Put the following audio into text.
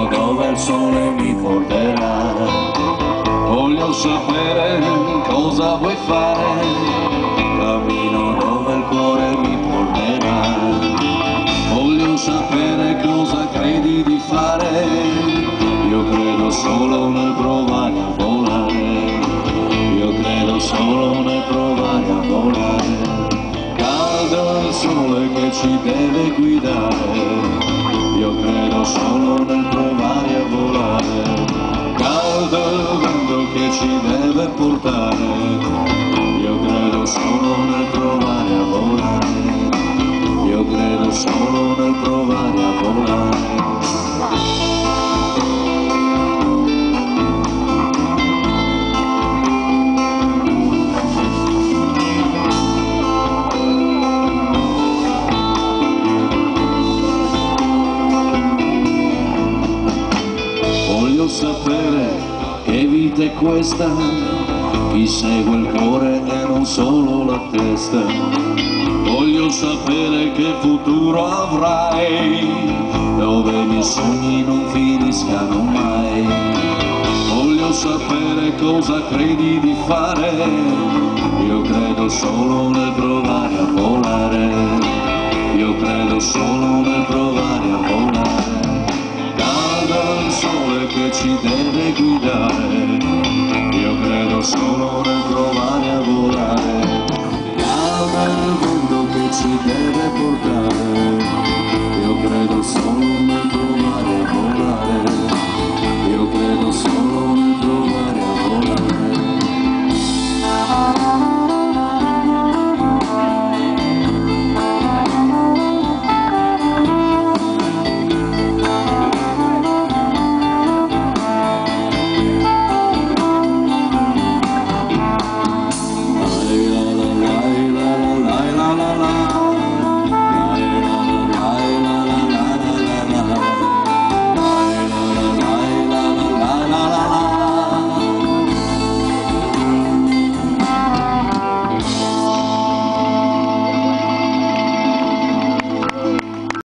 dove il sole mi porterà. Voglio sapere cosa vuoi fare, cammino dove il cuore mi porterà. Voglio sapere cosa credi di fare, io credo solo nel provare a volare. Io credo solo nel provare a volare. Caldo il sole che ci deve guidare, io credo solo nel provare a volare. Caldo il vento che ci deve portare, io credo solo nel provare a volare. Io credo solo nel provare a volare. Voglio sapere che vita è questa, chi segue il cuore e non solo la testa. Voglio sapere che futuro avrai, dove i miei sogni non finiscano mai. Voglio sapere cosa credi di fare, io credo solo nel provare a volare. Io credo solo nel provare a volare. Il sole che ci deve guidare, io credo solo nel provare a volare. Calma il vento che ci deve